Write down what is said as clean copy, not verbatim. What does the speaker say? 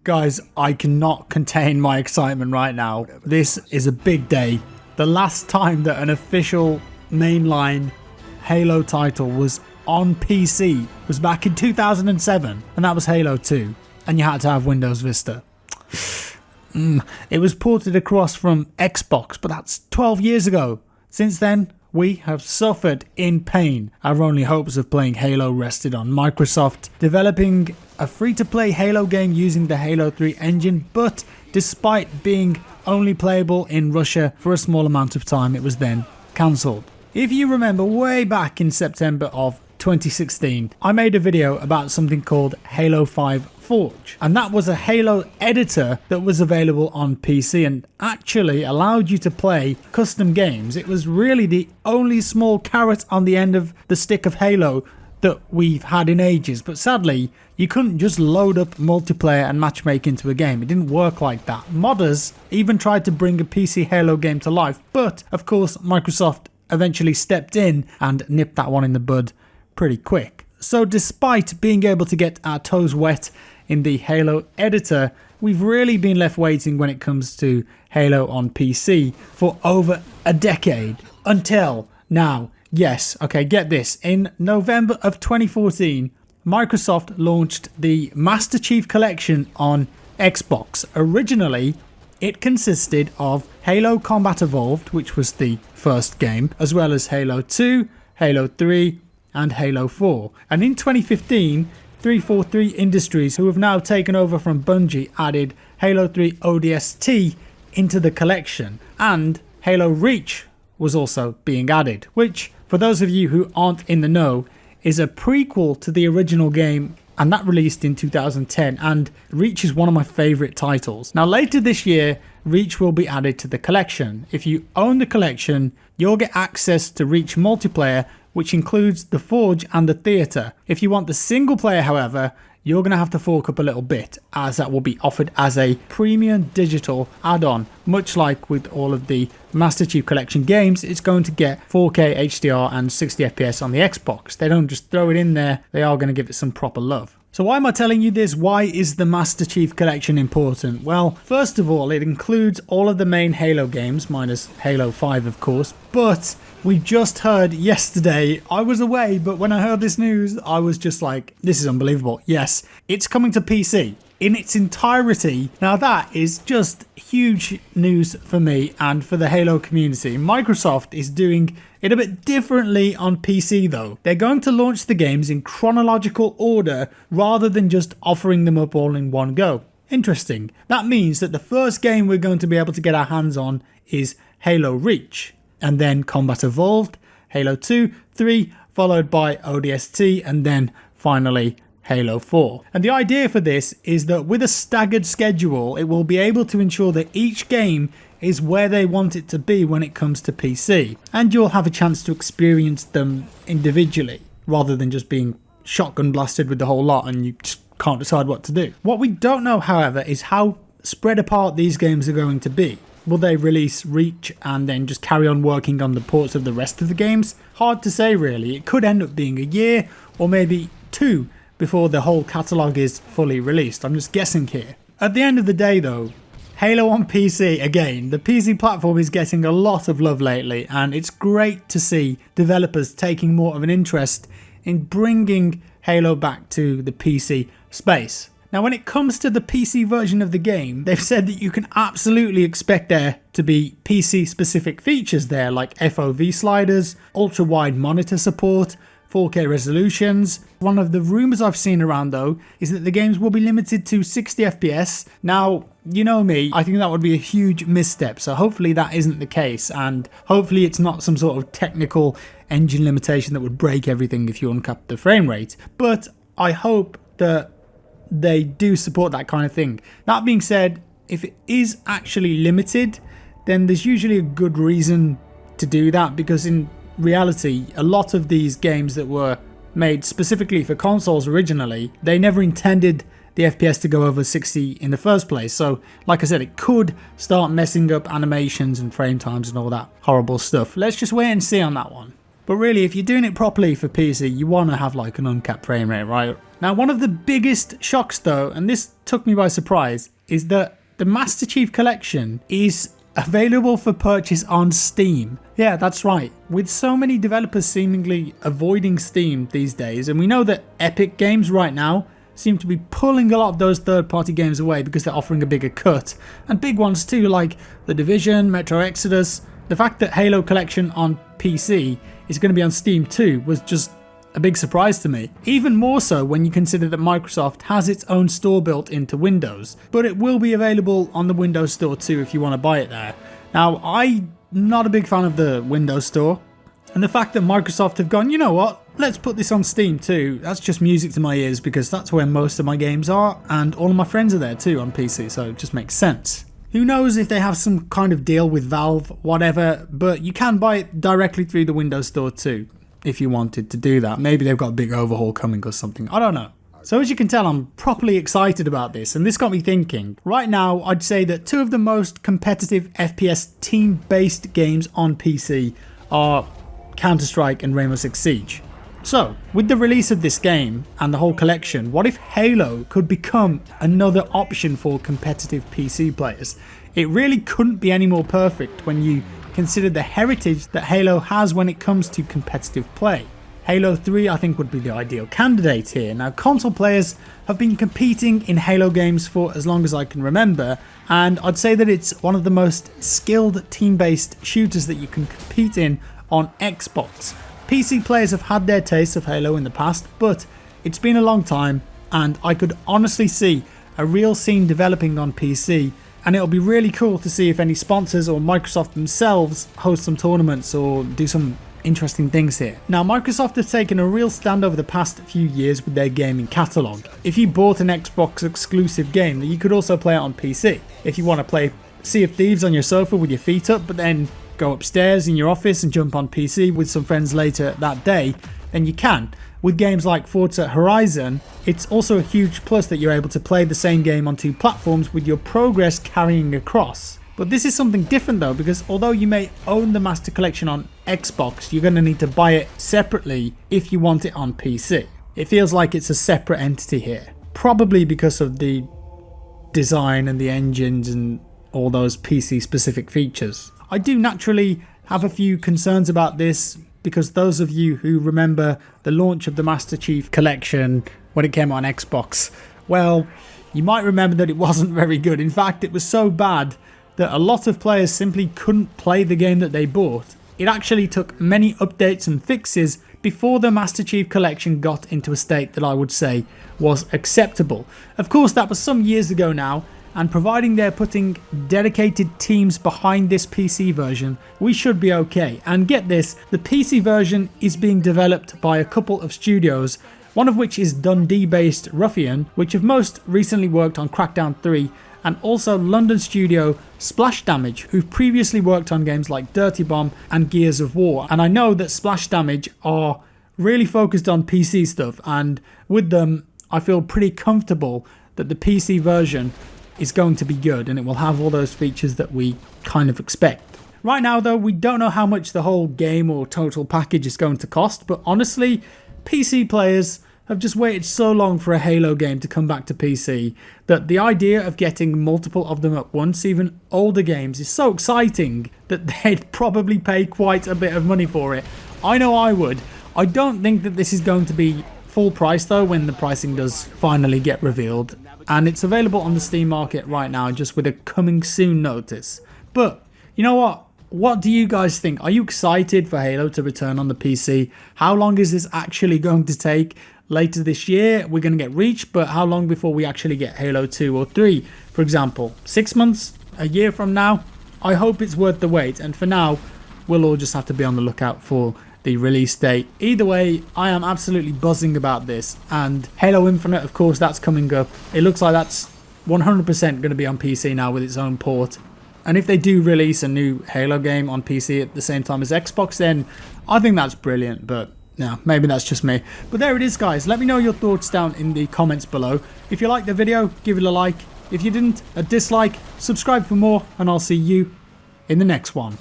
Guys, I cannot contain my excitement right now. This is a big day. The last time that an official mainline Halo title was on PC was back in 2007, and that was Halo 2, and you had to have Windows Vista. It was ported across from Xbox, but that's 12 years ago. Since then, we have suffered in pain. Our only hopes of playing Halo rested on Microsoft developing a free-to-play Halo game using the Halo 3 engine, but despite being only playable in Russia for a small amount of time, it was then cancelled. If you remember way back in September of 2016, I made a video about something called Halo 5 Forge, and that was a Halo editor that was available on PC and actually allowed you to play custom games. It was really the only small carrot on the end of the stick of Halo that we've had in ages, but sadly you couldn't just load up multiplayer and matchmake into a game. It didn't work like that. Modders even tried to bring a PC Halo game to life, but of course Microsoft eventually stepped in and nipped that one in the bud pretty quick. So despite being able to get our toes wet in the Halo editor, we've really been left waiting when it comes to Halo on PC for over a decade. Until now. Yes, okay, get this. In November of 2014, Microsoft launched the Master Chief Collection on Xbox. Originally, it consisted of Halo Combat Evolved, which was the first game, as well as Halo 2, Halo 3, and Halo 4. And in 2015, 343 Industries, who have now taken over from Bungie, added Halo 3 ODST into the collection, and Halo Reach was also being added, which, for those of you who aren't in the know, is a prequel to the original game, and that released in 2010, and Reach is one of my favourite titles. Now later this year, Reach will be added to the collection. If you own the collection, you'll get access to Reach multiplayer, which includes the Forge and the Theatre. If you want the single player, however, you're going to have to fork up a little bit, as that will be offered as a premium digital add-on. Much like with all of the Master Chief Collection games, it's going to get 4K HDR and 60 FPS on the Xbox. They don't just throw it in there, they are going to give it some proper love. So why am I telling you this? Why is the Master Chief Collection important? Well, first of all, it includes all of the main Halo games, minus Halo 5 of course, but we just heard yesterday, I was away, but when I heard this news, I was just like, this is unbelievable. Yes, it's coming to PC in its entirety. Now that is just huge news for me and for the Halo community. Microsoft is doing it a bit differently on PC though. They're going to launch the games in chronological order rather than just offering them up all in one go. Interesting. That means that the first game we're going to be able to get our hands on is Halo Reach, and then Combat Evolved, Halo 2, 3, followed by ODST, and then finally Halo 4. And the idea for this is that with a staggered schedule, it will be able to ensure that each game is where they want it to be when it comes to PC, and you'll have a chance to experience them individually rather than just being shotgun blasted with the whole lot and you just can't decide what to do. What we don't know, however, is how spread apart these games are going to be. Will they release Reach and then just carry on working on the ports of the rest of the games? Hard to say really. It could end up being a year or maybe 2 before the whole catalogue is fully released. I'm just guessing here. At the end of the day though, Halo on PC, again, the PC platform is getting a lot of love lately, and it's great to see developers taking more of an interest in bringing Halo back to the PC space. Now when it comes to the PC version of the game, they've said that you can absolutely expect there to be PC specific features there, like FOV sliders, ultra wide monitor support, 4K resolutions. One of the rumours I've seen around though is that the games will be limited to 60 FPS. Now, you know me, I think that would be a huge misstep, so hopefully that isn't the case, and hopefully it's not some sort of technical engine limitation that would break everything if you uncap the frame rate. But I hope that they do support that kind of thing. That being said, if it is actually limited, then there's usually a good reason to do that, because in reality, a lot of these games that were made specifically for consoles originally, they never intended the FPS to go over 60 in the first place. So like I said, it could start messing up animations and frame times and all that horrible stuff. Let's just wait and see on that one. But really, if you're doing it properly for PC, you want to have like an uncapped frame rate, right? Now, one of the biggest shocks though, and this took me by surprise, is that the Master Chief Collection is available for purchase on Steam. Yeah, that's right. With so many developers seemingly avoiding Steam these days, and we know that Epic Games right now seem to be pulling a lot of those third-party games away because they're offering a bigger cut. And big ones too, like The Division, Metro Exodus. The fact that Halo Collection on PC is going to be on Steam too was just a big surprise to me. Even more so when you consider that Microsoft has its own store built into Windows, but it will be available on the Windows Store too if you want to buy it there. Now, I'm not a big fan of the Windows Store, and the fact that Microsoft have gone, you know what, let's put this on Steam too, that's just music to my ears because that's where most of my games are, and all of my friends are there too on PC, so it just makes sense. Who knows if they have some kind of deal with Valve, whatever, but you can buy it directly through the Windows Store too, if you wanted to do that. Maybe they've got a big overhaul coming or something, I don't know. So as you can tell, I'm properly excited about this, and this got me thinking. Right now, I'd say that two of the most competitive FPS team-based games on PC are Counter-Strike and Rainbow Six Siege. So, with the release of this game and the whole collection, what if Halo could become another option for competitive PC players? It really couldn't be any more perfect when you consider the heritage that Halo has when it comes to competitive play. Halo 3 I think would be the ideal candidate here. Now, console players have been competing in Halo games for as long as I can remember, and I'd say that it's one of the most skilled team-based shooters that you can compete in on Xbox. PC players have had their taste of Halo in the past, but it's been a long time, and I could honestly see a real scene developing on PC, and it'll be really cool to see if any sponsors or Microsoft themselves host some tournaments or do some interesting things here. Now, Microsoft have taken a real stand over the past few years with their gaming catalogue. If you bought an Xbox exclusive game, then you could also play it on PC. If you want to play Sea of Thieves on your sofa with your feet up, but then go upstairs in your office and jump on PC with some friends later that day, then you can. With games like Forza Horizon, it's also a huge plus that you're able to play the same game on two platforms with your progress carrying across. But this is something different though, because although you may own the Master Collection on Xbox, you're going to need to buy it separately if you want it on PC. It feels like it's a separate entity here, probably because of the design and the engines and all those PC specific features. I do naturally have a few concerns about this, because those of you who remember the launch of the Master Chief Collection when it came on Xbox, well, you might remember that it wasn't very good. In fact, it was so bad that a lot of players simply couldn't play the game that they bought. It actually took many updates and fixes before the Master Chief Collection got into a state that I would say was acceptable. Of course, that was some years ago now, and providing they're putting dedicated teams behind this PC version, we should be okay. And get this, the PC version is being developed by a couple of studios, one of which is Dundee-based Ruffian, which have most recently worked on Crackdown 3, and also London studio Splash Damage, who've previously worked on games like Dirty Bomb and Gears of War. And I know that Splash Damage are really focused on PC stuff, and with them I feel pretty comfortable that the PC version is going to be good and it will have all those features that we kind of expect. Right now though, we don't know how much the whole game or total package is going to cost, but honestly, PC players have just waited so long for a Halo game to come back to PC that the idea of getting multiple of them at once, even older games, is so exciting that they'd probably pay quite a bit of money for it. I know I would. I don't think that this is going to be full price though when the pricing does finally get revealed, and it's available on the Steam market right now just with a coming soon notice. But you know what do you guys think? Are you excited for Halo to return on the PC? How long is this actually going to take? Later this year we're going to get Reach, but how long before we actually get Halo 2 or 3, for example? 6 months? A year from now? I hope it's worth the wait, and for now we'll all just have to be on the lookout for the release date. Either way, I am absolutely buzzing about this, and Halo Infinite, of course, that's coming up. It looks like that's 100% going to be on PC now with its own port, and if they do release a new Halo game on PC at the same time as Xbox, then I think that's brilliant. But yeah, maybe that's just me. But there it is, guys. Let me know your thoughts down in the comments below. If you liked the video, give it a like. If you didn't, a dislike. Subscribe for more, and I'll see you in the next one.